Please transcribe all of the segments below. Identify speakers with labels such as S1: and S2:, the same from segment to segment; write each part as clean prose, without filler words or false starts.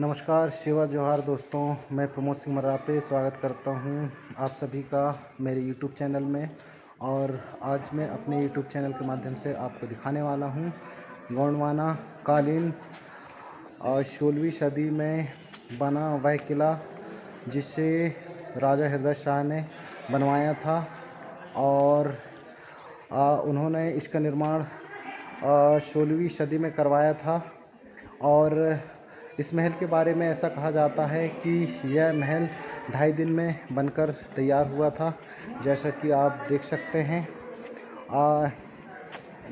S1: नमस्कार, शिवा जोहार दोस्तों। मैं प्रमोद सिंह मर्रापे स्वागत करता हूं आप सभी का मेरे यूट्यूब चैनल में। और आज मैं अपने यूट्यूब चैनल के माध्यम से आपको दिखाने वाला हूं गोंडवाना कालीन 16वीं सदी में बना वह किला जिसे राजा हृदय शाह ने बनवाया था। और उन्होंने इसका निर्माण 16वीं सदी में करवाया था। और इस महल के बारे में ऐसा कहा जाता है कि यह महल 2.5 दिन में बनकर तैयार हुआ था, जैसा कि आप देख सकते हैं।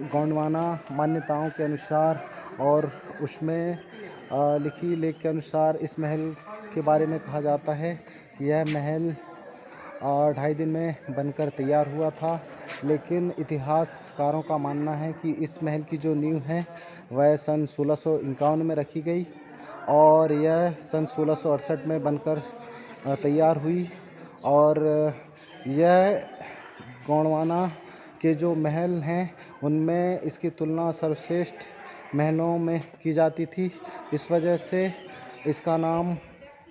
S1: गोंडवाना मान्यताओं के अनुसार और उसमें लिखी लेख के अनुसार इस महल के बारे में कहा जाता है कि यह महल 2.5 दिन में बनकर तैयार हुआ था। लेकिन इतिहासकारों का मानना है कि इस महल की जो नींव है वह सन 1651 में रखी गई और यह सन 1668 में बनकर तैयार हुई। और यह गोंडवाना के जो महल हैं उनमें इसकी तुलना सर्वश्रेष्ठ महलों में की जाती थी। इस वजह से इसका नाम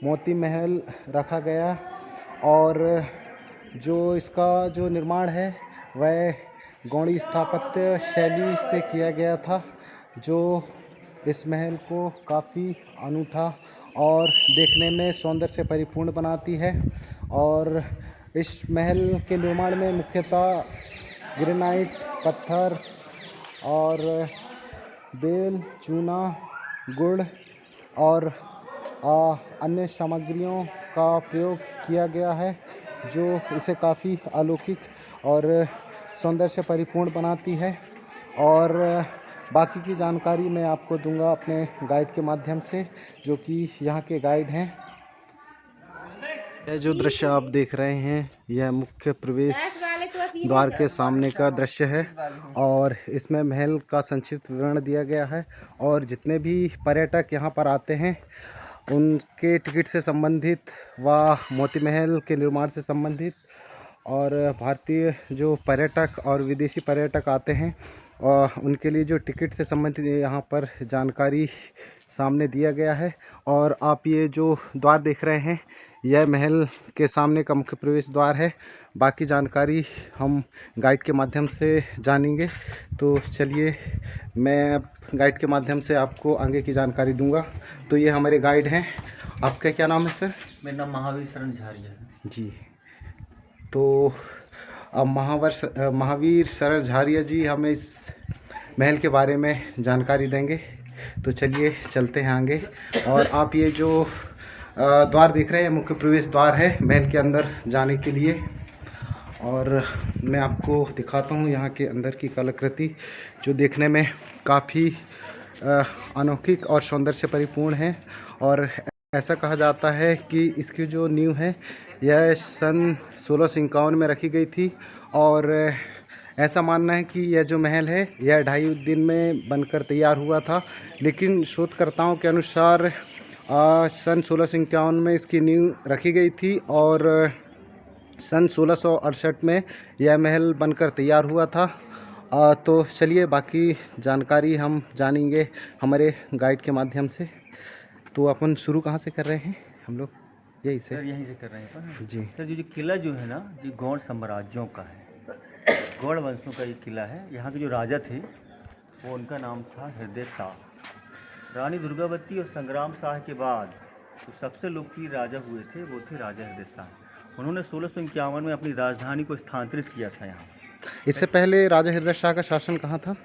S1: मोती महल रखा गया। और जो इसका जो निर्माण है वह गौड़ी स्थापत्य शैली से किया गया था, जो इस महल को काफ़ी अनूठा और देखने में सौंदर्य से परिपूर्ण बनाती है। और इस महल के निर्माण में मुख्यतः ग्रेनाइट पत्थर और बेल, चूना, गुड़ और अन्य सामग्रियों का प्रयोग किया गया है, जो इसे काफ़ी अलौकिक और सौंदर्य से परिपूर्ण बनाती है। और बाकी की जानकारी मैं आपको दूंगा अपने गाइड के माध्यम से, जो कि यहाँ के गाइड हैं। यह जो दृश्य आप देख रहे हैं यह मुख्य प्रवेश द्वार के सामने का दृश्य है और इसमें महल का संक्षिप्त विवरण दिया गया है। और जितने भी पर्यटक यहाँ पर आते हैं उनके टिकट से संबंधित व मोती महल के निर्माण से संबंधित और भारतीय जो पर्यटक और विदेशी पर्यटक आते हैं उनके लिए जो टिकट से संबंधित यहाँ पर जानकारी सामने दिया गया है। और आप ये जो द्वार देख रहे हैं यह महल के सामने का मुख्य प्रवेश द्वार है। बाकी जानकारी हम गाइड के माध्यम से जानेंगे। तो चलिए मैं गाइड के माध्यम से आपको आगे की जानकारी दूंगा। तो ये हमारे गाइड हैं। आपका क्या नाम है सर?
S2: मेरा नाम महावीर शरण झारिया है
S1: जी। तो अब महावीर शरण झारिया जी हमें इस महल के बारे में जानकारी देंगे। तो चलिए चलते हैं आगे। और आप ये जो द्वार देख रहे हैं मुख्य प्रवेश द्वार है महल के अंदर जाने के लिए। और मैं आपको दिखाता हूँ यहाँ के अंदर की कलाकृति, जो देखने में काफ़ी अलौकिक और सौंदर्य से परिपूर्ण है। और ऐसा कहा जाता है कि इसकी जो नींव है यह सन 1651 में रखी गई थी। और ऐसा मानना है कि यह जो महल है यह 2.5 दिन में बनकर तैयार हुआ था। लेकिन शोधकर्ताओं के अनुसार सन 1651 में इसकी नींव रखी गई थी और सन 1668 में यह महल बनकर तैयार हुआ था। तो चलिए बाकी जानकारी हम जानेंगे हमारे गाइड के माध्यम से। तो अपन शुरू कहाँ से कर रहे हैं हम लोग? यही से
S2: सर, यहीं से कर रहे हैं
S1: जी।
S2: सर। जो किला जो है ना, जो गौड़ साम्राज्यों का है, गौड़ वंशों का ये किला है। यहाँ के जो राजा थे वो उनका नाम था हृदय शाह। रानी दुर्गावती और संग्राम शाह के बाद जो सबसे लोकप्रिय राजा हुए थे वो थे राजा हृदय शाह। उन्होंने 1651 में अपनी राजधानी को स्थानांतरित किया था यहाँ।
S1: इससे पहले राजा हृदय शाह का शासन कहाँ था?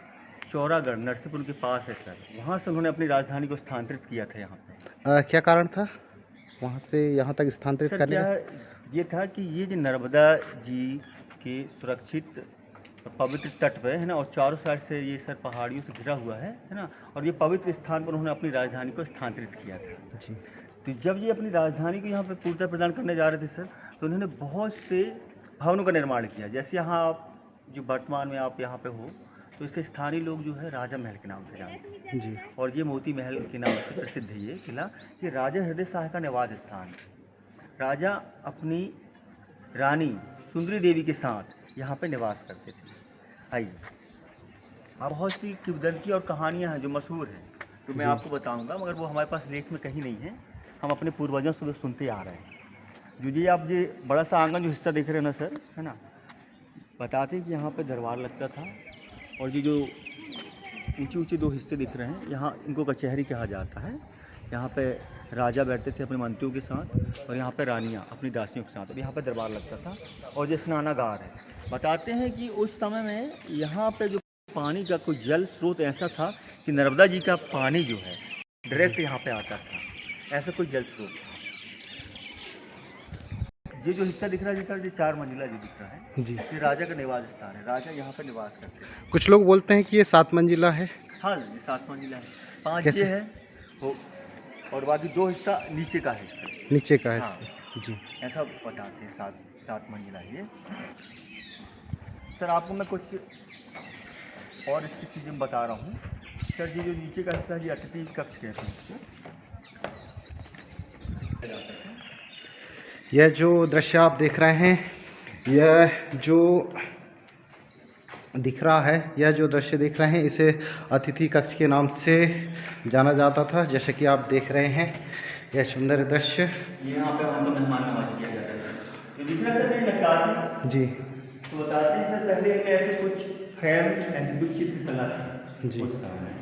S2: चौरागढ़ नरसिंहपुर के पास है सर। वहाँ से उन्होंने अपनी राजधानी को स्थानांतरित किया था यहाँ पे।
S1: क्या कारण था वहाँ से यहाँ तक स्थानांतरित
S2: सर
S1: करने
S2: क्या
S1: का?
S2: ये था कि ये जो नर्मदा जी के सुरक्षित पवित्र तट पे है ना, और चारों साइड से ये सर पहाड़ियों से घिरा हुआ है ना, और ये पवित्र स्थान पर उन्होंने अपनी राजधानी को स्थानांतरित किया था
S1: जी।
S2: तो जब ये अपनी राजधानी को यहाँ पे पूर्णता प्रदान करने जा रहे थे सर, तो उन्होंने बहुत से भवनों का निर्माण किया। जैसे यहाँ आप जो वर्तमान में आप यहाँ पे हो, तो इसे स्थानीय लोग जो है राजा महल के नाम से जानते हैं
S1: जी।
S2: और ये मोती महल के नाम से प्रसिद्ध है ये किला। ये राजा हृदय शाह का निवास स्थान है। राजा अपनी रानी सुंदरी देवी के साथ यहाँ पे निवास करते थे। आइए, बहुत सी किंवदंती और कहानियाँ हैं जो मशहूर हैं। तो मैं आपको बताऊंगा, मगर वो हमारे पास लेख में कहीं नहीं है। हम अपने पूर्वजों से सुनते आ रहे हैं। जो ये आप ये बड़ा सा आंगन जो हिस्सा देख रहे हैं ना सर, है ना, बताते हैं कि यहाँ पे दरबार लगता था। और ये जो ऊंचे ऊंचे दो हिस्से दिख रहे हैं, यहाँ इनको कचहरी कहा जाता है। यहाँ पे राजा बैठते थे अपने मंत्रियों के साथ, और यहाँ पे रानियाँ अपनी दासियों के साथ। और यहाँ पे दरबार लगता था। और ये स्नानागार है। बताते हैं कि उस समय में यहाँ पे जो पानी का कोई जल स्रोत ऐसा था कि नर्मदा जी का पानी जो है डायरेक्ट यहाँ पे आता था। ऐसा कोई जल स्रोत था। ये जो हिस्सा दिख रहा है जी सर, ये 4 मंजिला जो दिख रहा है,
S1: जी।
S2: ये राजा का निवास स्थान है। राजा यहाँ पे निवास करते थे।
S1: कुछ लोग बोलते हैं कि ये 7 मंजिला है।
S2: हाँ, ये 7 मंजिला है। 5
S1: कैसे?
S2: ये है हो, और बाकी 2 हिस्सा नीचे का है इसका।
S1: नीचे का है।
S2: हाँ,
S1: जी।
S2: ऐसा बताते हैं। 7 मंजिला है ये। सर आपको मैं कुछ और इसकी चीज़ें बता रहा हूँ। सर ये जो नीचे का हिस्सा, ये अतिथि कक्ष कहते हैं इसको।
S1: यह जो दृश्य आप देख रहे हैं, यह जो दिख रहा है, यह जो दृश्य देख रहे हैं, इसे अतिथि कक्ष के नाम से जाना जाता था। जैसे कि आप देख रहे हैं यह सुंदर दृश्य।
S2: यहाँ पे हमको मेहमान नवाजी किया जाता है। तो दिख रहा है सर ये नक्काशी।
S1: जी।
S2: तो बताते हैं सर, पहले इनमें ऐसे कुछ फ्रेम, ऐसे कुछ चित्रकला थी
S1: जी।
S2: उस समय में।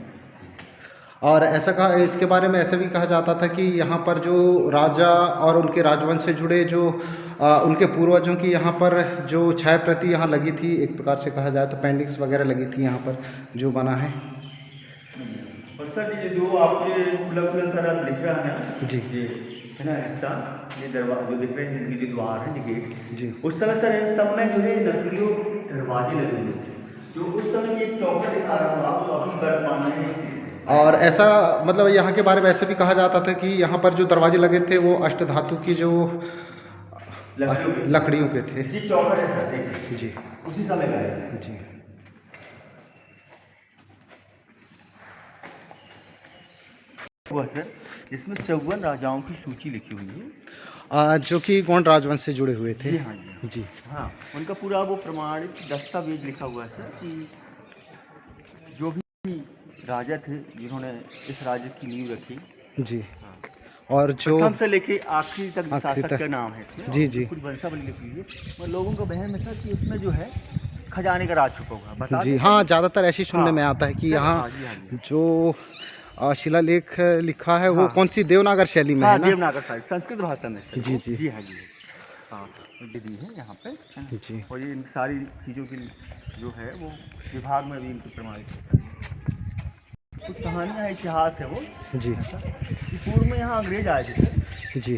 S1: और ऐसा कहा, इसके बारे में ऐसा भी कहा जाता था कि यहाँ पर जो राजा और उनके राजवंश से जुड़े जो उनके पूर्वजों की यहाँ पर जो छाया प्रति यहाँ लगी थी, एक प्रकार से कहा जाए तो पेंटिंग्स वगैरह लगी थी यहाँ पर जो बना है।
S2: और सर ये जो आपके खुला खुला सर आप दिख रहा है ना,
S1: जी।
S2: ये है ना हिस्सा, ये दरवाजा जो दिख रहे हैं, इनकी जो द्वार है, ये गेट।
S1: जी।
S2: उस समय सर इन सब में जो है लकड़ियों दरवाजे लगे हुए थे। जो उस समय ये चौखट दिखा रहा हूँ आप, जो अभी वर्तमान में स्थित है।
S1: और ऐसा मतलब यहाँ के बारे में ऐसे भी कहा जाता था कि यहाँ पर जो दरवाजे लगे थे वो अष्टधातु की जो लकड़ियों के थे।
S2: जी चौखट है सर, देखिए
S1: जी।
S2: उसी समय का है।
S1: जी।
S2: हुआ सर, जिसमें 54 राजाओं की सूची लिखी हुई है,
S1: जो कि गोंड राजवंश से जुड़े हुए थे।
S2: जी हाँ जी।
S1: जी।
S2: हाँ, उनका पूरा वो प्रमाणित दस्तावेज लिखा हुआ है सर, कि जो भी राजा थे जिन्होंने इस राज्य की नींव रखी।
S1: जी।
S2: हाँ।
S1: और जो
S2: प्रथम से लेके आखिरी तक
S1: आखिरी
S2: शासक
S1: तक।
S2: का नाम है इसमें।
S1: जी,
S2: और
S1: जी।
S2: कुछ वंशावली लिखी हुई है। और लोगों का वहम है सर कि इसमें जो है खजाने का राज छुपा हुआ है। बता
S1: जी
S2: दें
S1: हाँ,
S2: सर?
S1: ज़्यादातर ऐसी सुनने
S2: हाँ,
S1: में आता है कि
S2: सर,
S1: यहाँ
S2: हाँ जी, हाँ जी।
S1: जो शिलालेख लिखा है वो
S2: हाँ।
S1: कौन सी देवनागर शैली में
S2: हाँ,
S1: है ना?
S2: देवनागर साइड संस्कृत भाषा में सर।
S1: जी, जी।
S2: जी हाँ जी। हाँ, विधि है यहाँ पे, है ना?
S1: जी।
S2: और ये इन सारी चीज़ों की जो है वो विभाग में भी इनको प्रमाणित होता है। कुछ कहानियाँ इतिहास है वो,
S1: जी।
S2: ऐसा कि पूर्व में यहाँ अंग्रेज आए थे सर,
S1: जी।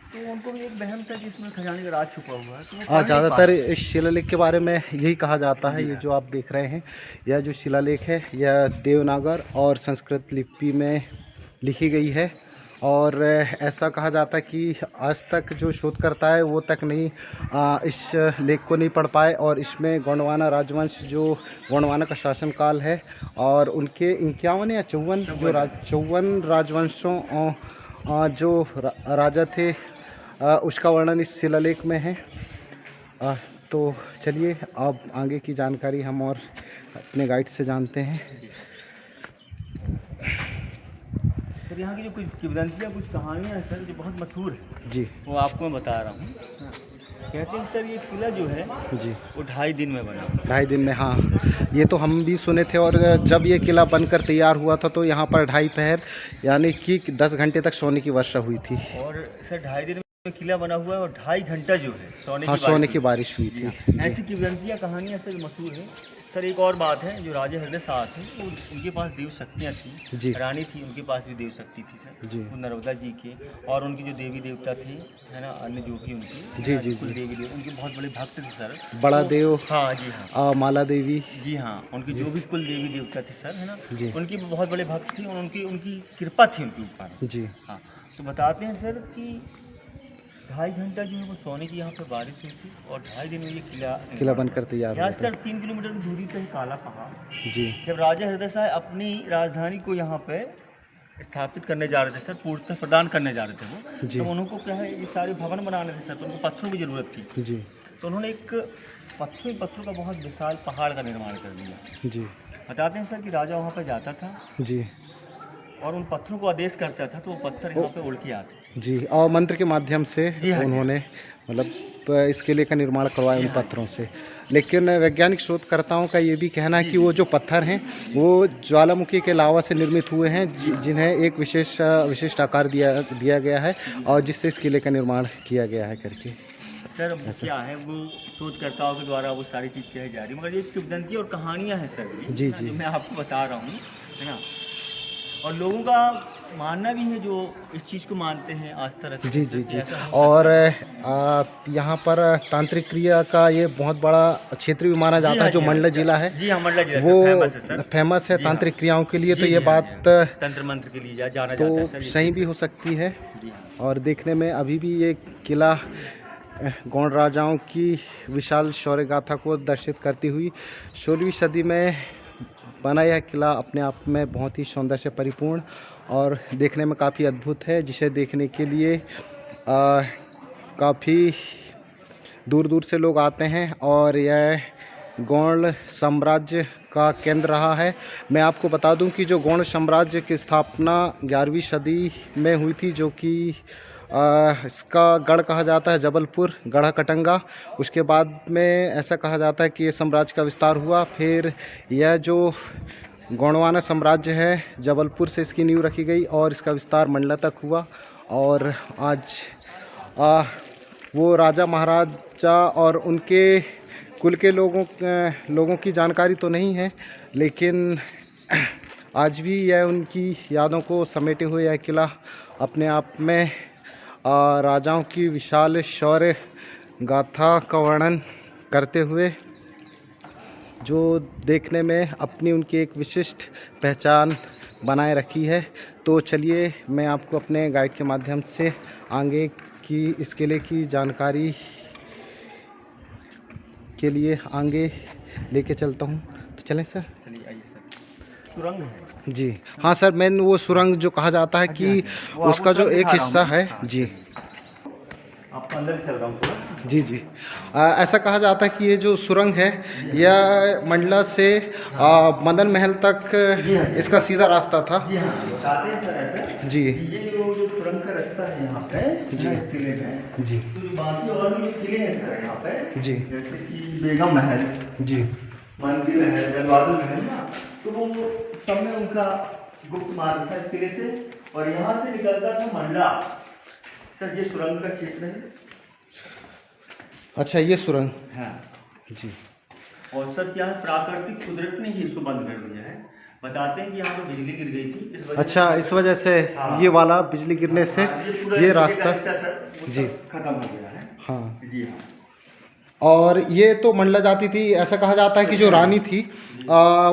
S2: तो उनको भी एक वहम था कि इसमें खजाने का राज छुपा हुआ है, तो वो पढ़ नहीं
S1: ज़्यादातर
S2: पाए।
S1: इस शिलालेख के बारे में यही कहा जाता है।
S2: जी
S1: ये
S2: हाँ।
S1: जो आप देख रहे हैं, यह जो शिलालेख है यह देवनागर और संस्कृत लिपि में लिखी गई है। और ऐसा कहा जाता है कि आज तक जो शोधकर्ता है वो तक नहीं इस लेख को नहीं पढ़ पाए। और इसमें गोंडवाना राजवंश, जो गोंडवाना का शासनकाल है, और उनके 51 या 54 जो 54 राजवंशों जो राजा थे उसका वर्णन इस शिलालेख में है। तो चलिए अब आगे की जानकारी हम और अपने गाइड से जानते हैं।
S2: सर यहाँ की जो कुछ किंवदंतियाँ, कुछ कहानियाँ हैं सर, जो बहुत मशहूर है,
S1: जी।
S2: वो आपको मैं बता रहा हूँ। हाँ। कहते हैं सर ये किला जो है
S1: जी।
S2: वो 2.5 दिन में बना।
S1: 2.5 दिन में, हाँ, ये तो हम भी सुने थे। और जब ये किला बनकर तैयार हुआ था तो यहाँ पर 2.5 पहर यानी कि 10 घंटे तक सोने की वर्षा हुई थी।
S2: और सर 2.5 दिन में किला बना हुआ है, और 2.5 घंटा जो है सोने
S1: हाँ,
S2: की
S1: सोने की
S2: हुई।
S1: बारिश हुई
S2: जी
S1: थी।
S2: हाँ।
S1: जी।
S2: ऐसी किंवदंतियाँ कहानियाँ सर मशहूर है। सर एक और बात है, जो राजा हृदय शाह थे वो उनके पास देव शक्तियाँ थी।
S1: जी।
S2: रानी थी, उनके पास भी देव शक्ति थी सर।
S1: जी।
S2: वो नर्मदा जी के, और उनकी जो देवी देवता थे, है ना, अन्य जो भी उनकी,
S1: जी,
S2: है ना,
S1: जी,
S2: कुल
S1: जी।
S2: देवी देव उनके बहुत बड़े भक्त थे सर।
S1: बड़ा
S2: तो-
S1: देव,
S2: हाँ जी हाँ।
S1: माला देवी।
S2: जी हाँ, उनकी जो भी कुल देवी देवता थे सर, है ना,
S1: जी।
S2: उनकी बहुत बड़े भक्त थे, और उनकी उनकी कृपा थी उनके ऊपर।
S1: जी।
S2: हाँ, तो बताते हैं सर कि 2.5 घंटा जो है वो सोने की यहाँ पे बारिश हुई थी, और 2.5 दिन में ये
S1: किला बनकर तैयार
S2: यहाँ
S1: हुआ
S2: से
S1: था।
S2: सर 3 किलोमीटर की दूरी पे ही काला पहाड़।
S1: जी।
S2: जब राजा हृदय शाह अपनी राजधानी को यहाँ पे स्थापित करने जा रहे थे सर, पूर्णतः प्रदान करने जा रहे थे वो,
S1: जी।
S2: तो उनको क्या है, ये सारे भवन बनाने थे सर, तो उनको पत्थरों की ज़रूरत थी।
S1: जी।
S2: तो उन्होंने एक पत्थरों का बहुत विशाल पहाड़ का निर्माण कर दिया।
S1: जी।
S2: बताते हैं सर कि राजा वहाँ पर जाता था,
S1: जी।
S2: और उन पत्थरों को आदेश करता था तो वो पत्थर यहाँ पे उड़ के आते
S1: जी, और मंत्र के माध्यम से
S2: जी हाँ,
S1: उन्होंने मतलब इस किले का निर्माण करवाया
S2: जी
S1: उन
S2: हाँ,
S1: पत्थरों से। लेकिन वैज्ञानिक शोधकर्ताओं का ये भी कहना है
S2: जी
S1: कि
S2: जी
S1: वो जो पत्थर हैं वो ज्वालामुखी के लावा से निर्मित हुए हैं, जिन्हें एक विशिष्ट आकार दिया गया है और जिससे इस किले का निर्माण किया गया है करके।
S2: सर। अब
S1: ऐसा।
S2: क्या है वो शोधकर्ताओं के द्वारा वो सारी चीज़ कही जा रही है, मगर ये किंवदंती और कहानियाँ हैं सर, ये
S1: जी
S2: है ना,
S1: जी
S2: जो मैं आपको बता रहा हूँ, है ना। और लोगों का मानना भी है जो इस चीज़ को मानते हैं, आस्था रखते
S1: जी
S2: हैं
S1: जी
S2: सर, कि
S1: जी।
S2: ऐसा हो
S1: और
S2: सकता है।
S1: यहाँ पर तांत्रिक क्रिया का ये बहुत बड़ा क्षेत्र भी माना
S2: जी
S1: जाता
S2: हाँ,
S1: है, जो
S2: जी हाँ
S1: मंडला
S2: सर।
S1: जिला है
S2: जी हाँ, मंडला जिला
S1: वो
S2: सर फेमस है सर।
S1: फेमस है
S2: जी हाँ,
S1: तांत्रिक क्रियाओं के लिए। तो
S2: जी
S1: ये
S2: जी हाँ, जी
S1: बात
S2: हाँ। तंत्र मंत्र के लिए जाना
S1: तो
S2: जाता है सर ये
S1: सही भी
S2: क्षेत्र।
S1: हो सकती है।
S2: जी हाँ,
S1: और देखने में अभी भी ये किला गौड़ राजाओं की विशाल शौर्य गाथा को दर्शित करती हुई 16वीं सदी में बना यह किला अपने आप में बहुत ही सौंदर्य से परिपूर्ण और देखने में काफ़ी अद्भुत है, जिसे देखने के लिए काफ़ी दूर दूर से लोग आते हैं। और यह गौड़ साम्राज्य का केंद्र रहा है। मैं आपको बता दूं कि जो गौड़ साम्राज्य की स्थापना 11वीं सदी में हुई थी, जो कि इसका गढ़ कहा जाता है जबलपुर, गढ़ा कटंगा। उसके बाद में ऐसा कहा जाता है कि ये साम्राज्य का विस्तार हुआ। फिर यह जो गोंडवाना साम्राज्य है, जबलपुर से इसकी नींव रखी गई और इसका विस्तार मंडला तक हुआ। और आज वो राजा महाराजा और उनके कुल के लोगों की जानकारी तो नहीं है, लेकिन आज भी यह उनकी यादों को समेटे हुए यह किला अपने आप में राजाओं की विशाल शौर्य गाथा का वर्णन करते हुए जो देखने में अपनी उनकी एक विशिष्ट पहचान बनाए रखी है। तो चलिए मैं आपको अपने गाइड के माध्यम से आगे की इस किले की जानकारी के लिए आगे लेके चलता हूँ। तो चलें सर।
S2: चलिए आइए सर। सुरंग है
S1: जी हाँ सर, मैंने वो सुरंग जो कहा जाता है कि
S2: वो आपको
S1: उसका जो
S2: सुरंग
S1: एक
S2: दिखा रहा हूँ
S1: हिस्सा
S2: मैं।
S1: है।
S2: हाँ,
S1: जी
S2: चलिए। आपको अंदर चल रहा हूँ पूरा।
S1: जी जी। ऐसा कहा जाता है कि ये जो सुरंग है यह मंडला से मदन महल तक इसका सीधा रास्ता था।
S2: जी हाँ, बताते हैं सर ऐसे
S1: जी
S2: कि ये जो सुरंग का रास्ता है यहाँ पे,
S1: जी
S2: इस किले में,
S1: जी
S2: तो जो बाकी और भी किले हैं सर यहाँ पे,
S1: जी
S2: जैसे कि बेगम महल,
S1: जी
S2: मंत्री महल, जलवादल महल ना, तो वो सब में उनका गुप्त मार्ग था इस किले से। और यहाँ से निकलता था मंडला। सर ये सुरंग का क्षेत्र है।
S1: अच्छा, ये सुरंग।
S2: हाँ
S1: जी
S2: और सर क्या है, प्राकृतिक कुदरत ने ही इसको बंद कर दिया है। बताते हैं कि यहाँ पे बिजली गिर गई थी, इस वजह
S1: अच्छा,
S2: से
S1: इस वजह से
S2: हाँ,
S1: ये वाला बिजली गिरने से
S2: ये पूरा
S1: ये
S2: नीचे का
S1: रास्ता।
S2: हिस्सा सर वो
S1: जी
S2: सब खत्म हो गया है।
S1: हाँ।
S2: जी हाँ।
S1: और ये तो मंडला जाती थी। ऐसा कहा जाता है कि जो रानी थी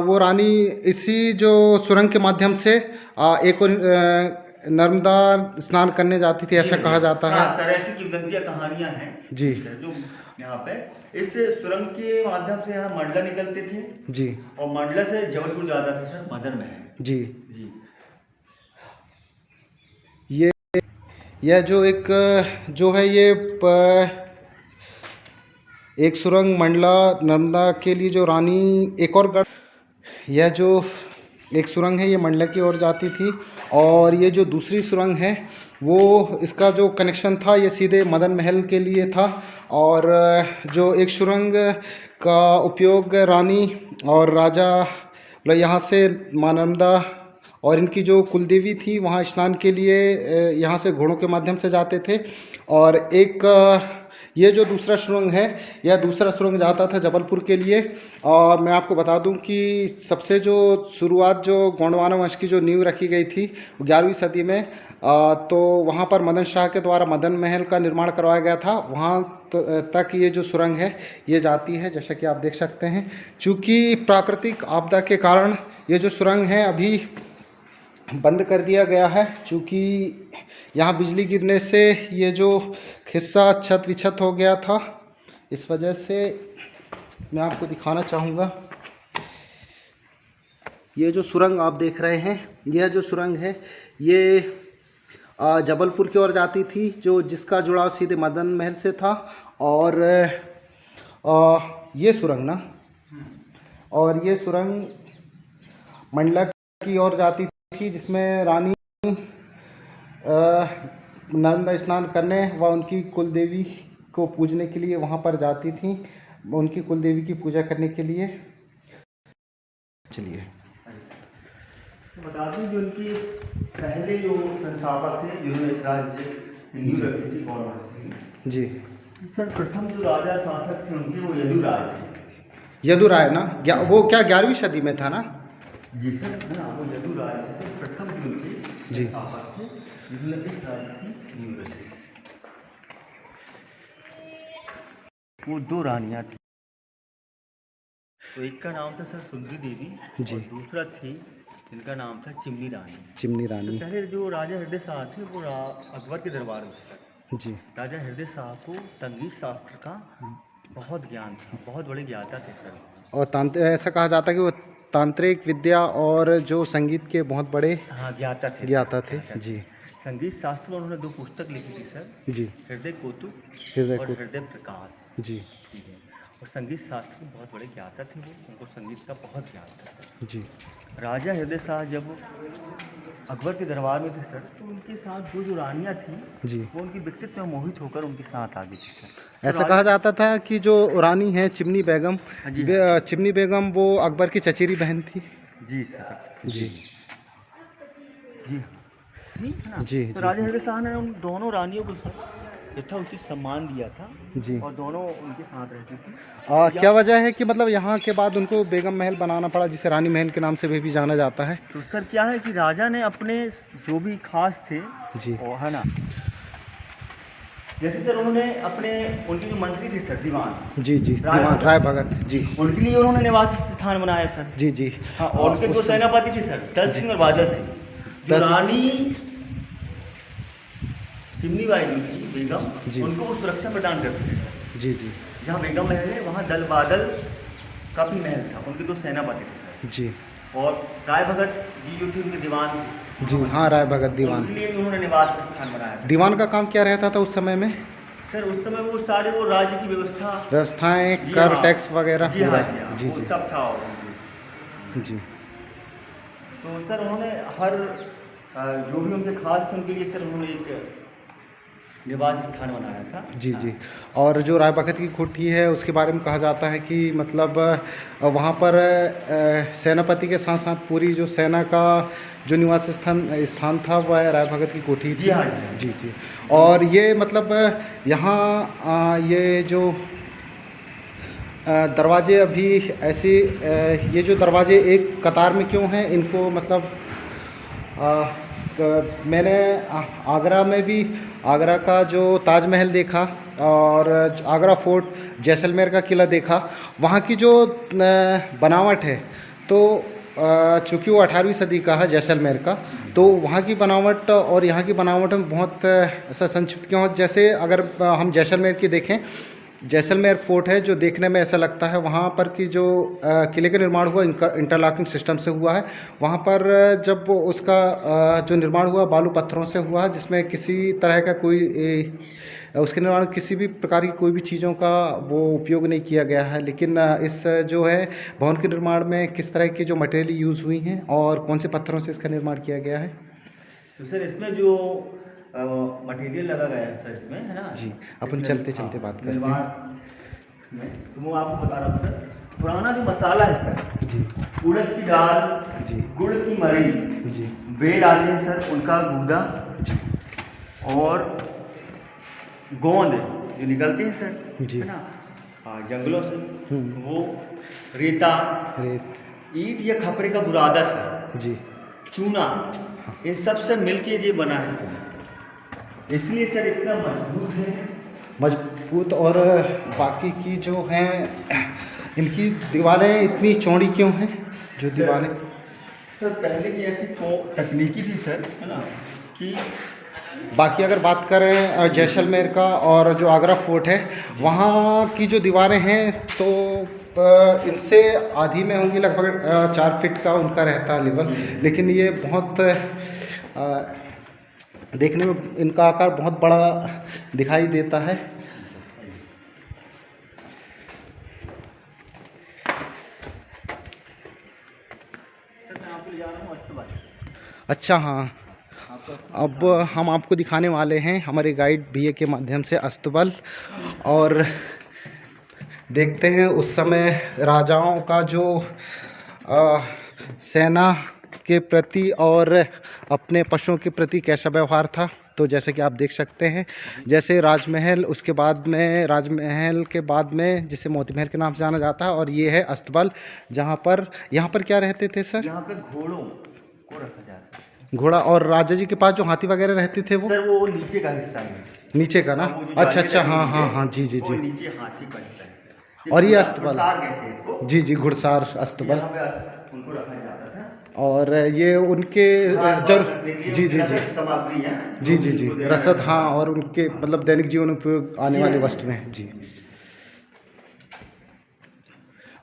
S1: वो रानी इसी जो सुरंग के माध्यम से एक और नर्मदा स्नान करने जाती थी, ऐसा कहा जाता है।
S2: हाँ सर, ऐसी किंवदंतियाँ कहानियाँ हैं
S1: जी
S2: सर, जो यहाँ पे इस सुरंग के माध्यम से यहाँ मंडला निकलते थे।
S1: जी
S2: और मंडला से जबलपुर जाता था सर मदन महल।
S1: जी।
S2: जी
S1: ये यह जो एक जो है ये एक सुरंग मंडला नर्मदा के लिए जो रानी एक और गढ़, यह जो एक सुरंग है ये मंडला की ओर जाती थी। और ये जो दूसरी सुरंग है वो इसका जो कनेक्शन था ये सीधे मदन महल के लिए था। और जो एक सुरंग का उपयोग रानी और राजा मतलब यहाँ से माँ नर्मदा और इनकी जो कुलदेवी थी वहाँ स्नान के लिए यहाँ से घोड़ों के माध्यम से जाते थे। और एक ये जो दूसरा सुरंग है, यह दूसरा सुरंग जाता था जबलपुर के लिए। और मैं आपको बता दूं कि सबसे जो शुरुआत जो गोंडवाना वंश की जो नींव रखी गई थी 11वीं सदी में, तो वहाँ पर मदन शाह के द्वारा मदन महल का निर्माण करवाया गया था। वहाँ तक ये जो सुरंग है ये जाती है, जैसा कि आप देख सकते हैं। चूँकि प्राकृतिक आपदा के कारण ये जो सुरंग है अभी बंद कर दिया गया है, क्योंकि यहाँ बिजली गिरने से ये जो हिस्सा छत विछत हो गया था। इस वजह से मैं आपको दिखाना चाहूँगा, ये जो सुरंग आप देख रहे हैं, यह जो सुरंग है ये जबलपुर की ओर जाती थी, जो जिसका जुड़ाव सीधे मदन महल से था। और ये सुरंग ना, और ये सुरंग मंडला की ओर जाती थी। थी जिसमें रानी नर्मदा स्नान करने व उनकी कुलदेवी को पूजने के लिए वहाँ पर जाती थी, उनकी कुलदेवी की पूजा करने के लिए। चलिए
S2: बता दें जो उनकी पहले जो संस्थापक थे जिन्होंने इस राज्य की नींव रखी थी कौन थे?
S1: जी
S2: सर प्रथम जो राजा शासक थे उनके वो यदुराज थे।
S1: यदुराय ना, वो क्या 11वीं सदी में था ना?
S2: जी सर, है ना, वो यदुराज थे सर, प्रथम जो उनके
S1: जी
S2: संस्थापक थे जिन्होंने इस राज्य की नींव रखी। वो दो रानियाँ थी, तो एक का नाम था सर सुंदरी देवी
S1: जी।
S2: और दूसरा थी जिनका नाम था चिमनी रानी।
S1: चिमनी
S2: तो
S1: रानी।
S2: पहले जो राजा हृदय शाह थे वो अकबर के दरबार में सर
S1: जी
S2: राजा हृदय शाह को संगीत शास्त्र का बहुत ज्ञान था, बहुत बड़े ज्ञाता थे सर।
S1: और ऐसा कहा जाता है कि वो तांत्रिक विद्या और जो संगीत के बहुत बड़े
S2: हाँ, ज्ञाता थे
S1: ज्ञाता थे। जी
S2: संगीत शास्त्र में उन्होंने 2 पुस्तक लिखी थी सर,
S1: जी।
S2: हृदय कौतुक
S1: हृदय
S2: और
S1: को।
S2: हृदय प्रकाश।
S1: जी
S2: जी है। और संगीत शास्त्र के बहुत बड़े ज्ञाता थे वो, उनको संगीत का बहुत ज्ञान था सर।
S1: जी
S2: राजा हृदय शाह जब अकबर के दरबार में थे सर, तो उनके साथ जो रानियाँ थीं
S1: जी।
S2: वो उनकी व्यक्तित्व में मोहित होकर उनके साथ आ गई थी सर। तो
S1: ऐसा कहा जाता था कि जो रानी है चिमनी बेगम,
S2: हाँ जी, हाँ
S1: चिमनी बेगम वो अकबर की चचेरी बहन थी।
S2: जी सर।
S1: जी
S2: जी जी है ना।
S1: जी
S2: तो
S1: जी
S2: राजा हृदय शाह ने उन दोनों रानियों को सर यथोचित सम्मान दिया था
S1: जी।
S2: और दोनों उनके साथ रहती थी।
S1: क्या वजह है कि मतलब यहाँ के बाद उनको बेगम महल बनाना पड़ा, जिसे रानी महल के नाम से भी जाना जाता है?
S2: तो सर क्या है कि राजा ने अपने जो भी खास थे
S1: जी
S2: वो है ना, जैसे सर उन्होंने अपने उनके जो मंत्री थे सर दीवान
S1: जी जी। दीवान राय भगत जी।
S2: उनके लिए उन्होंने निवास स्थान बनाया सर।
S1: जी जी।
S2: हाँ, और उनके दो सेनापति थे सर दल सिंह और बादल सिंह। जो रानी चिमनी बाई जो थी
S1: जी।
S2: बेगम उनको वो सुरक्षा प्रदान करते थे सर।
S1: जी जी
S2: जहाँ बेगम महल है वहाँ दल बादल का भी महल था, उनके 2 सेनापति थे सर।
S1: जी।
S2: और राय भगत जी जो थे उनके दीवान थे।
S1: जी हाँ, राय भगत दीवान।
S2: उनके लिए भी उन्होंने निवास स्थान बनाया था।
S1: दीवान का काम क्या रहता था उस समय में?
S2: सर उस समय वो सारे वो राज्य की
S1: व्यवस्थाएं,
S2: जी
S1: कर
S2: हाँ,
S1: टैक्स वगैरह
S2: जी
S1: पूरा।
S2: हाँ, जी हाँ,
S1: जी
S2: वो
S1: जी
S2: सब था
S1: जी।
S2: तो सर उन्होंने हर जो भी उनके खास थे उनके लिए सर उन्होंने एक निवास स्थान बनाया था।
S1: जी जी। और जो राय भगत की कोठी है उसके बारे में कहा जाता है कि मतलब वहाँ पर सेनापति के साथ साथ पूरी जो सेना का जो निवास स्थान था वह राय भगत की कोठी थी।
S2: जी हाँ
S1: जी जी। और ये मतलब यहाँ ये जो दरवाजे अभी ऐसे ये जो दरवाजे एक कतार में क्यों हैं इनको मतलब मैंने आगरा में भी आगरा का जो ताजमहल देखा और आगरा फोर्ट जैसलमेर का किला देखा, वहाँ की जो बनावट है तो चूँकि वो 18वीं सदी का है जैसलमेर का, तो वहाँ की बनावट और यहाँ की बनावट में बहुत ऐसा संक्षिप्त क्यों, जैसे अगर हम जैसलमेर की देखें, जैसलमेर फोर्ट है जो देखने में ऐसा लगता है वहाँ पर कि जो किले का निर्माण हुआ इंटरलॉकिंग सिस्टम से हुआ है। वहाँ पर जब उसका जो निर्माण हुआ बालू पत्थरों से हुआ, जिसमें किसी तरह का कोई उसके निर्माण किसी भी प्रकार की कोई भी चीज़ों का वो उपयोग नहीं किया गया है। लेकिन इस जो है भवन के निर्माण में किस तरह की जो मटेरियल यूज़ हुई हैं और कौन से पत्थरों से इसका निर्माण किया गया है?
S2: तो सर इसमें जो मटेरियल लगा गया है सर इसमें है ना
S1: जी, अपन चलते चलते बात करते हैं।
S2: निर्माण में तो मैं आपको बता रहा हूँ सर, पुराना जो मसाला है सर
S1: जी
S2: उड़द की दाल
S1: जी
S2: गुड़ की मरी
S1: जी
S2: बेल आते हैं सर उनका गूदा
S1: जी
S2: और गोंद जो निकलते हैं सर
S1: जी।
S2: है ना, हाँ, जंगलों से वो रेता
S1: रेत
S2: ईंट या खपरे का बुरादा सर
S1: जी
S2: चूना इन सब से मिलके ये बना है सर, इसलिए सर इतना मजबूत है।
S1: मजबूत। और बाकी की जो हैं इनकी दीवारें इतनी चौड़ी क्यों हैं जो दीवारें?
S2: सर पहले की ऐसी तकनीकी थी सर है ना कि
S1: बाकी अगर बात करें जैसलमेर का और जो आगरा फोर्ट है वहाँ की जो दीवारें हैं तो इनसे आधी में होंगी, लगभग 4 फीट का उनका रहता है लेवल, लेकिन ये बहुत देखने में इनका आकार बहुत बड़ा दिखाई देता है। अच्छा हाँ, अब हम आपको दिखाने वाले हैं हमारे गाइड भैया के माध्यम से अस्तबल, और देखते हैं उस समय राजाओं का जो सेना के प्रति और अपने पशुओं के प्रति कैसा व्यवहार था। तो जैसे कि आप देख सकते हैं, जैसे राजमहल, उसके बाद में राजमहल के बाद में जिसे मोती महल के नाम से जाना जाता है, और ये है अस्तबल, जहाँ पर यहाँ पर क्या रहते थे सर?
S2: यहाँ पे घोड़ों को रखा जाता है।
S1: घोड़ा, और राजा जी के पास जो हाथी वगैरह रहते थे वो
S2: सर वो नीचे का हिस्सा है।
S1: नीचे का ना?
S2: वो जो
S1: अच्छा
S2: जाली
S1: अच्छा,
S2: लगी
S1: हाँ
S2: हुई
S1: हाँ
S2: है,
S1: हाँ, जी जी
S2: वो
S1: जी
S2: नीचे हाथी का हिस्सा है।
S1: और ये अस्तबल,
S2: घुड़सार कहते हैं इसको।
S1: जी जी, घुड़सार अस्तबल।
S2: यहाँ पे उनको रखा जाता था।
S1: और ये उनके जर जी जी जी
S2: सामग्री है
S1: जी जी जी, रसद, हाँ, और उनके मतलब दैनिक जीवन उपयोग आने वाली वस्तुएं जी।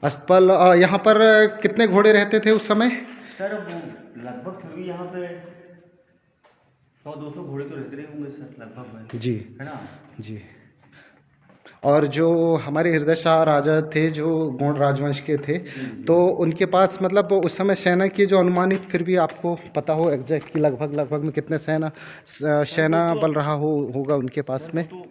S1: अस्तबल, यहाँ पर कितने घोड़े रहते थे उस समय?
S2: सर वो लगभग फिर भी यहाँ पे 100-200 घोड़े तो रहते रहे होंगे सर लगभग में,
S1: जी
S2: है ना?
S1: जी। और जो हमारे हृदय शाह राजा थे जो गोंड राजवंश के थे, तो उनके पास मतलब उस समय सेना की जो अनुमानित, फिर भी आपको पता हो एग्जैक्ट कि लगभग में कितने सेना बल रहा होगा उनके पास में?
S2: तो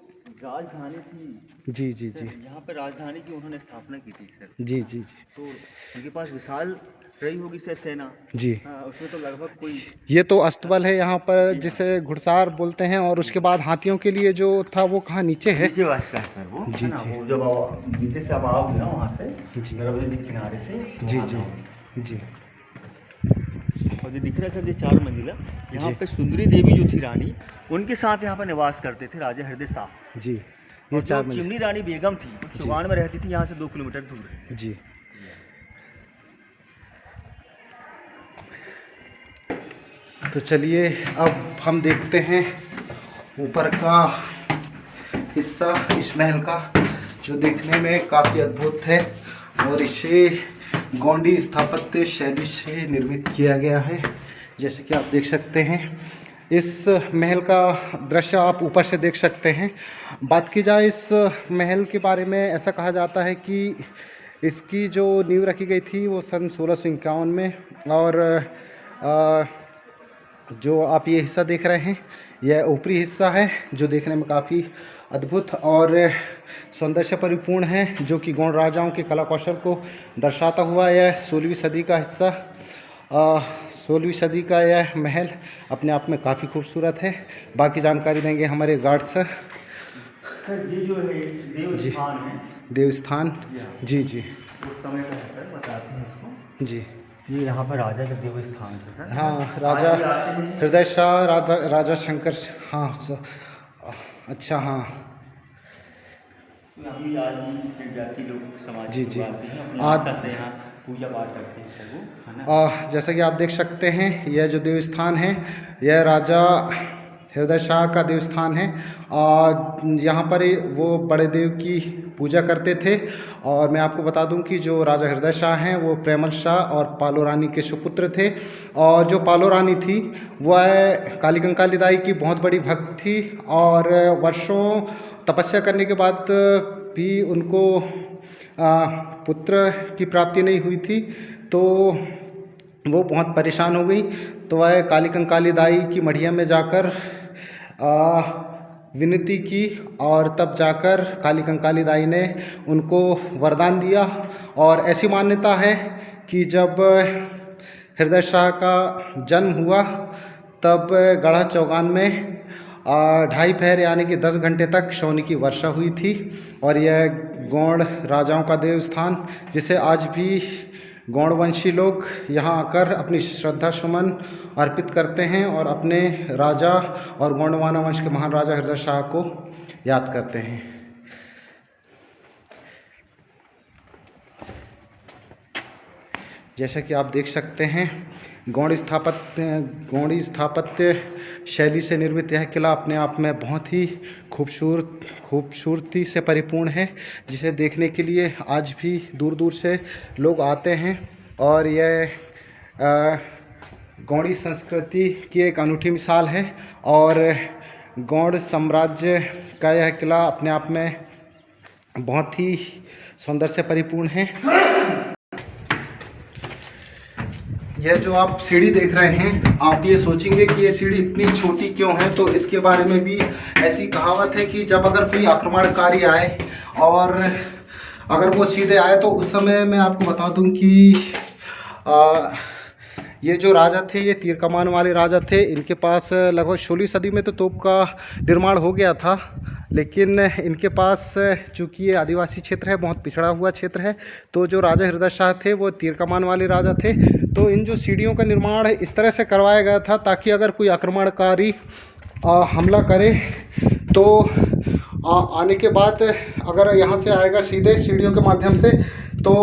S2: राजधानी थी।
S1: जी जी जी
S2: यहाँ पे राजधानी की उन्होंने स्थापना की थी सर।
S1: जी जी जी
S2: तो उनके पास विशाल रही होगी सर सेना।
S1: जी।
S2: हाँ, उसमें तो लगभग कोई
S1: ये तो अस्तबल है यहाँ पर जिसे घुड़सार बोलते हैं, और उसके बाद हाथियों के लिए जो था वो कहाँ नीचे है?
S2: नीचे वाला है सर वो,
S1: जी
S2: है ना?
S1: जी
S2: वो जब नीचे से आप आओगे ना वहाँ से
S1: जी
S2: नर्मदे के किनारे से,
S1: जी
S2: वहाँ
S1: जी
S2: पे।
S1: जी
S2: और जो दिख रहा है सर, ये 4 मंजिला, यहाँ पे सुंदरी देवी जो थी रानी, उनके साथ यहाँ पर निवास करते थे राजा हृदय शाह।
S1: जी। ये
S2: और जो
S1: 4 मंजिल
S2: चिमनी रानी बेगम थी वो चुगान में रहती थी, यहाँ से 2 किलोमीटर दूर।
S1: जी। तो चलिए अब हम देखते हैं ऊपर का हिस्सा इस महल का, जो देखने में काफ़ी अद्भुत है, और इसे गोंडी स्थापत्य शैली से निर्मित किया गया है। जैसे कि आप देख सकते हैं, इस महल का दृश्य आप ऊपर से देख सकते हैं। बात की जाए इस महल के बारे में, ऐसा कहा जाता है कि इसकी जो नींव रखी गई थी वो सन 1651 में, और जो आप ये हिस्सा देख रहे हैं यह ऊपरी हिस्सा है, जो देखने में काफ़ी अद्भुत और सौंदर्य से परिपूर्ण है, जो कि गोंड राजाओं के कला कौशल को दर्शाता हुआ यह 16वीं सदी का हिस्सा 16वीं सदी का यह महल अपने आप में काफ़ी खूबसूरत है। बाकी जानकारी देंगे हमारे गार्ड सर।
S2: सर ये जो है देवस्थान है,
S1: देवस्थान, जी जी
S2: उस समय का है सर, बताते हैं इसको।
S1: जी।
S2: ये यहाँ पर राजा का देवस्थान था सर।
S1: हाँ, राजा हृदय शाह, राजा शंकर, हाँ अच्छा हाँ
S2: अभी आज भी जनजाति लोग समाज
S1: जी
S2: के
S1: जी।
S2: लोग आते हैं, अपनी
S1: आज
S2: आस्था से यहाँ पूजा पाठ करते हैं सर वो, है ना?
S1: जैसा कि आप देख सकते हैं, यह जो देवस्थान है यह राजा हृदय शाह का देवस्थान है, और यहाँ पर वो बड़े देव की पूजा करते थे। और मैं आपको बता दूं कि जो राजा हृदय शाह हैं वो प्रेमल शाह और पालो रानी के सुपुत्र थे, और जो पालो रानी थी वह काली कंकाली दाई की बहुत बड़ी भक्त थी, और वर्षों तपस्या करने के बाद भी उनको पुत्र की प्राप्ति नहीं हुई थी, तो वो बहुत परेशान हो गई। तो वह काली कंकाली दाई की मढ़िया में जाकर विनती की, और तब जाकर काली कंकाली दाई ने उनको वरदान दिया। और ऐसी मान्यता है कि जब हृदय शाह का जन्म हुआ तब गढ़ा चौगान में 2.5 पहर यानी कि 10 घंटे तक सोने की वर्षा हुई थी। और यह गोंड राजाओं का देवस्थान, जिसे आज भी गौड़वंशी लोग यहाँ आकर अपनी श्रद्धा सुमन अर्पित करते हैं और अपने राजा और गोंडवाना वंश के महान राजा हृदय शाह को याद करते हैं। जैसा कि आप देख सकते हैं, गौड़ी स्थापत्य शैली से निर्मित यह किला अपने आप में बहुत ही खूबसूरती से परिपूर्ण है, जिसे देखने के लिए आज भी दूर दूर से लोग आते हैं। और यह गौड़ी संस्कृति की एक अनूठी मिसाल है, और गौड़ साम्राज्य का यह किला अपने आप में बहुत ही सौंदर्य से परिपूर्ण है। यह जो आप सीढ़ी देख रहे हैं, आप ये सोचेंगे कि ये सीढ़ी इतनी छोटी क्यों है, तो इसके बारे में भी ऐसी कहावत है कि जब अगर कोई आक्रमणकारी आए और अगर वो सीधे आए तो उस समय मैं आपको बता दूं कि ये जो राजा थे, ये तीर कमान वाले राजा थे। इनके पास लगभग 16वीं सदी में तो तोप का निर्माण हो गया था, लेकिन इनके पास चूँकि ये आदिवासी क्षेत्र है, बहुत पिछड़ा हुआ क्षेत्र है, तो जो राजा हृदय शाह थे वो तीर कमान वाले राजा थे। तो इन जो सीढ़ियों का निर्माण इस तरह से करवाया गया था ताकि अगर कोई आक्रमणकारी हमला करे तो आने के बाद अगर यहाँ से आएगा सीधे सीढ़ियों के माध्यम से तो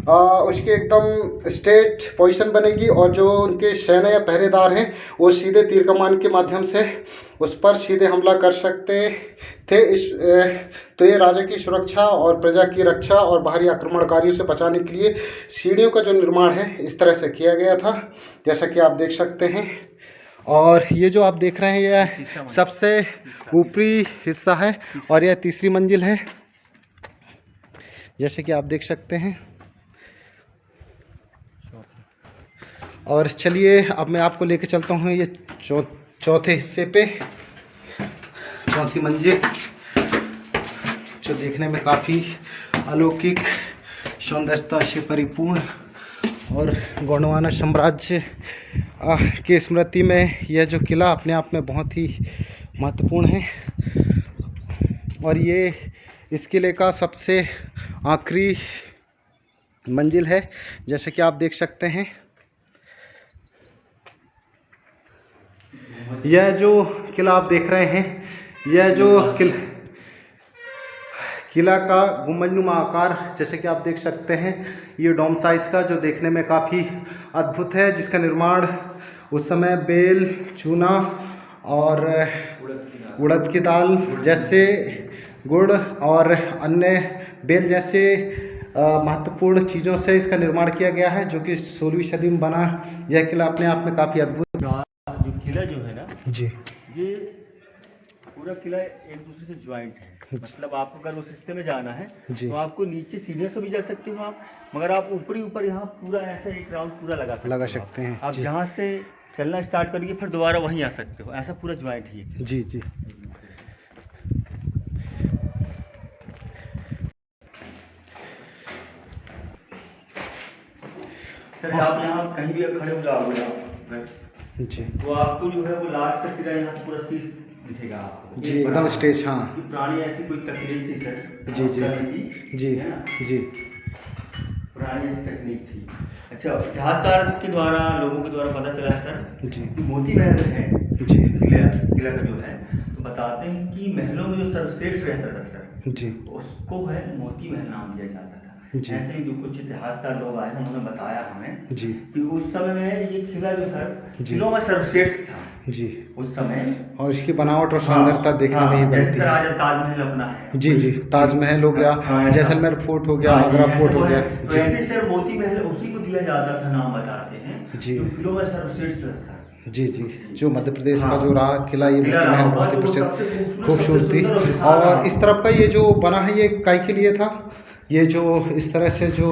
S1: उसकी एकदम स्ट्रेट पोजीशन बनेगी और जो उनके सैन्य या पहरेदार हैं वो सीधे तीर कमान के माध्यम से उस पर सीधे हमला कर सकते थे। तो ये राजा की सुरक्षा और प्रजा की रक्षा और बाहरी आक्रमणकारियों से बचाने के लिए सीढ़ियों का जो निर्माण है इस तरह से किया गया था, जैसा कि आप देख सकते हैं। और ये जो आप देख रहे हैं यह सबसे ऊपरी हिस्सा है और यह तीसरी मंजिल है, जैसे कि आप देख सकते हैं। और चलिए अब मैं आपको लेके चलता हूँ ये चौथे हिस्से पे, चौथी मंजिल, जो देखने में काफ़ी अलौकिक सौंदर्यता से परिपूर्ण और गोंडवाना साम्राज्य की स्मृति में यह जो किला अपने आप में बहुत ही महत्वपूर्ण है। और ये इस किले का सबसे आखिरी मंजिल है, जैसे कि आप देख सकते हैं। यह जो किला आप देख रहे हैं, यह जो किला का गुंबजनुमा आकार, जैसे कि आप देख सकते हैं, ये डोम साइज का, जो देखने में काफ़ी अद्भुत है, जिसका निर्माण उस समय बेल, चूना और उड़द की दाल जैसे गुड़ और अन्य बेल जैसे महत्वपूर्ण चीज़ों से इसका निर्माण किया गया है, जो कि 16वीं सदी में बना यह किला अपने आप में काफ़ी अद्भुत।
S2: जो किला जो है ना
S1: जी,
S2: ये पूरा किला एक दूसरे से ज्वाइंट है। मतलब आपको अगर उस हिस्से में जाना है तो आपको नीचे सीढ़ियों से भी जा सकते हो आप, मगर आप ऊपर यहाँ पूरा ऐसा एक राउंड पूरा लगा सकते हैं। आप जहाँ से चलना स्टार्ट करिए फिर दोबारा वहीं आ सकते हो, ऐसा पूरा ज्वाइंट ही है।
S1: जी जी।
S2: सर आप यहाँ कहीं भी खड़े हो जाओगे
S1: जी,
S2: तो आपको जो है वो लास्ट का सिरा यहाँ से पूरा शीश दिखेगा आपको
S1: जी, एकदम स्टेज। हाँ,
S2: पुरानी ऐसी कोई तकनीक थी सर।
S1: जी जी जी जी,
S2: पुरानी ऐसी तकनीक थी। अच्छा, इतिहासकार के द्वारा लोगों के द्वारा पता चला है सर
S1: जी,
S2: मोती महल है
S1: जी,
S2: किला का जो है, तो बताते हैं कि महलों में जो सर्वश्रेष्ठ रहता था सर
S1: जी,
S2: उसको है मोती महल नाम दिया जाता था।
S1: जी,
S2: ऐसे ही जो कुछ इतिहासकार लोग आए हैं उन्होंने बताया हमें
S1: जी,
S2: कि उस समय में ये किला जो था
S1: जी,
S2: किलों में सर्वश्रेष्ठ था
S1: जी,
S2: उस समय।
S1: और इसकी बनावट और सुंदरता देखने में ही बनती है।
S2: आज ताजमहल अपना है।
S1: जी जी, ताजमहल हो गया, जैसलमेर फोर्ट हो गया, आगरा फोर्ट हो गया।
S2: तो ऐसे सर मोती महल उसी को दिया जाता था, नाम बताते हैं
S1: जी,
S2: जो किलों में सर्वश्रेष्ठ था।
S1: जी जी, जो मध्य प्रदेश का जो रहा किला, ये मोती महल बहुत ही प्रसिद्ध खूबसूरती। और इस तरफ का ये जो बना है ये काय के लिए था, ये जो इस तरह से जो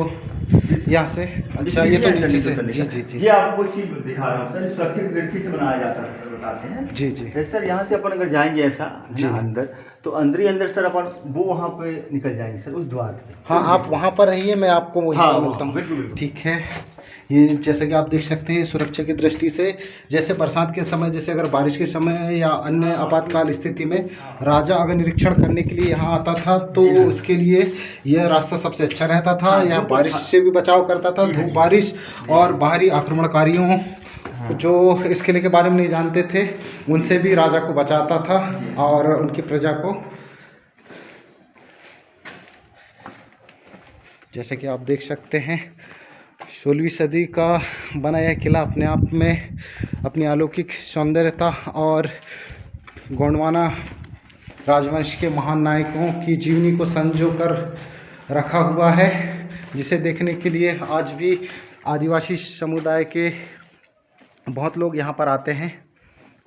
S1: यहाँ से, अच्छा ये तो नीचे से। जी जी जी,
S2: ये आपको चीज दिखा रहा हूँ सर, सुरक्षित दृष्टि से बनाया जाता है सर, बताते हैं।
S1: जी जी,
S2: सर यहाँ से अपन अगर जाएंगे ऐसा जी अंदर, तो अंदर ही अंदर सर अपन वो वहाँ पे निकल जाएंगे सर उस द्वार पे।
S1: हाँ, आप वहाँ पर रहिए, मैं आपको वहीं पर मिलता हूँ। ठीक है। ये जैसे कि आप देख सकते हैं सुरक्षा की दृष्टि से, जैसे बरसात के समय, जैसे अगर बारिश के समय या अन्य आपातकाल स्थिति में राजा अगर निरीक्षण करने के लिए यहाँ आता था तो उसके लिए यह रास्ता सबसे अच्छा रहता था। यह बारिश से भी बचाव करता था, धूप, बारिश और बाहरी आक्रमणकारियों जो इस किले के बारे में नहीं जानते थे उनसे भी राजा को बचाता था और उनकी प्रजा को। जैसे कि आप देख सकते हैं 16वीं सदी का बना यह किला अपने आप में अपनी अलौकिक सौंदर्यता और गोंडवाना राजवंश के महान नायकों की जीवनी को संजो कर रखा हुआ है, जिसे देखने के लिए आज भी आदिवासी समुदाय के बहुत लोग यहाँ पर आते हैं।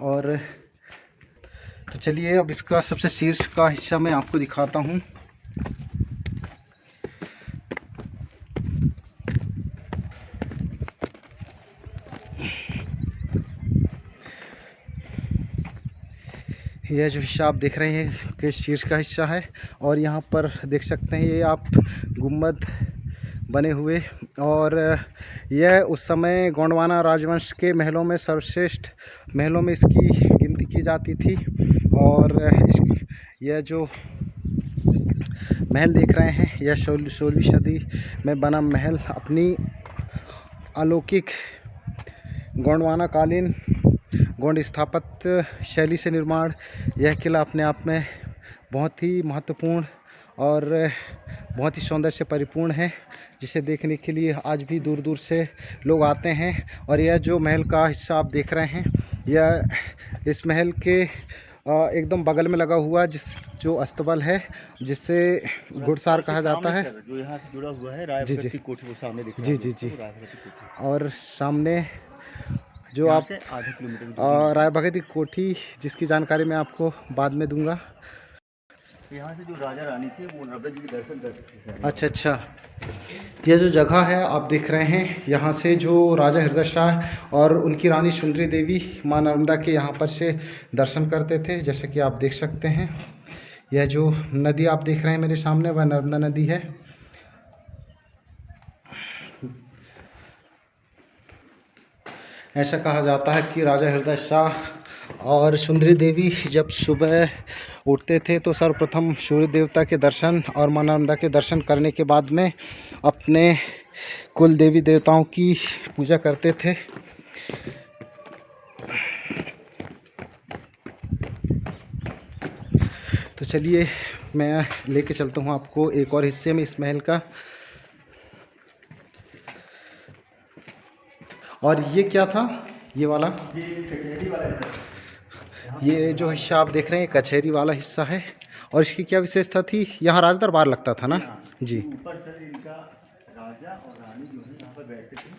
S1: और तो चलिए अब इसका सबसे शीर्ष का हिस्सा मैं आपको दिखाता हूँ। यह जो हिस्सा आप देख रहे हैं कि शीर्ष का हिस्सा है, और यहाँ पर देख सकते हैं ये आप गुम्बद बने हुए, और यह उस समय गोंडवाना राजवंश के महलों में सर्वश्रेष्ठ महलों में इसकी गिनती की जाती थी। और यह जो महल देख रहे हैं यह 16वीं सदी में बना महल अपनी अलौकिक गोंडवाना कालीन गोंड स्थापत्य शैली से निर्माण, यह किला अपने आप में बहुत ही महत्वपूर्ण और बहुत ही सौंदर्य से परिपूर्ण है, जिसे देखने के लिए आज भी दूर दूर से लोग आते हैं। और यह जो महल का हिस्सा आप देख रहे हैं यह इस महल के एकदम बगल में लगा हुआ जो अस्तबल है, जिसे घुड़सार कहा जाता है।
S2: जो यहाँ से जुड़ा हुआ है रायभगत की कोठी, वो सामने दिख रहा
S1: जी
S2: है
S1: जी जी।
S2: रायभगत की कोठी।
S1: और सामने जो
S2: यहाँ
S1: आप
S2: से आधा किलोमीटर की दूरी
S1: रायभगत की कोठी, जिसकी जानकारी मैं आपको बाद में दूंगा।
S2: यहाँ से जो राजा रानी थे वो नर्मदा जी के दर्शन करते थे।
S1: अच्छा अच्छा, ये जो जगह है आप देख रहे हैं, यहाँ से जो राजा हृदय शाह और उनकी रानी सुंदरी देवी माँ नर्मदा के यहाँ पर से दर्शन करते थे। जैसे कि आप देख सकते हैं यह जो नदी आप देख रहे हैं मेरे सामने, वह नर्मदा नदी है। ऐसा कहा जाता है कि राजा हृदय शाह और सुंदरी देवी जब सुबह उठते थे तो सर्वप्रथम सूर्य देवता के दर्शन और माँ नर्मदा के दर्शन करने के बाद में अपने कुल देवी देवताओं की पूजा करते थे। तो चलिए मैं लेके चलता हूँ आपको एक और हिस्से में इस महल का। और ये क्या था, ये वाला, ये जो हिस्सा आप देख रहे हैं कचहरी वाला हिस्सा है। और इसकी क्या विशेषता थी, यहाँ राज दरबार लगता था ना जी।
S2: ऊपर सर इनका राजा और रानी जो है यहाँ पर बैठते थे।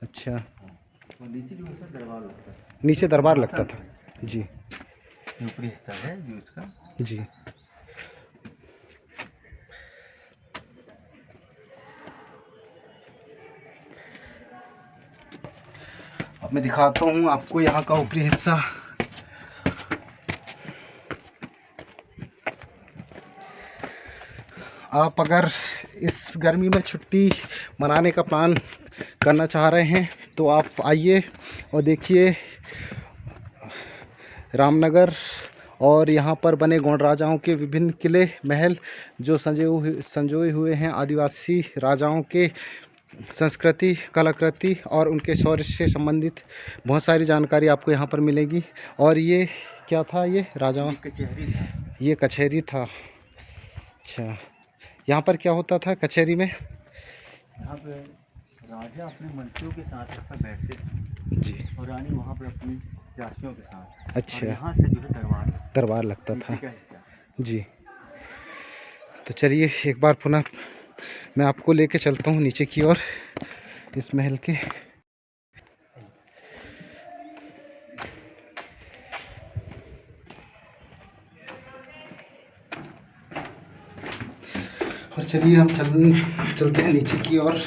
S1: अच्छा,
S2: और नीचे जो है सर दरबार लगता था।
S1: नीचे दरबार लगता था जी।
S2: ये ऊपरी हिस्सा है जो इसका
S1: जी। अब मैं दिखाता हूँ आपको यहाँ का ऊपरी हिस्सा। आप अगर इस गर्मी में छुट्टी मनाने का प्लान करना चाह रहे हैं तो आप आइए और देखिए रामनगर और यहाँ पर बने गोंड राजाओं के विभिन्न किले महल जो संजोए हुए हैं आदिवासी राजाओं के संस्कृति कलाकृति और उनके शौर्य से संबंधित बहुत सारी जानकारी आपको यहाँ पर मिलेगी। और ये क्या था, ये राजाओं,
S2: कचहरी था।
S1: ये कचहरी था। अच्छा, यहाँ पर क्या होता था कचहरी में?
S2: यहाँ पे राजा अपने मंत्रियों के साथ यहाँ पर बैठते थे
S1: जी।
S2: और रानी वहाँ पर अपनी दासियों के साथ।
S1: अच्छा,
S2: और यहाँ से जो है
S1: दरबार लगता था
S2: का हिस्सा
S1: जी। तो चलिए एक बार पुनः मैं आपको लेके चलता हूँ नीचे की ओर इस महल के। और चलिए हम चलते हैं नीचे की ओर।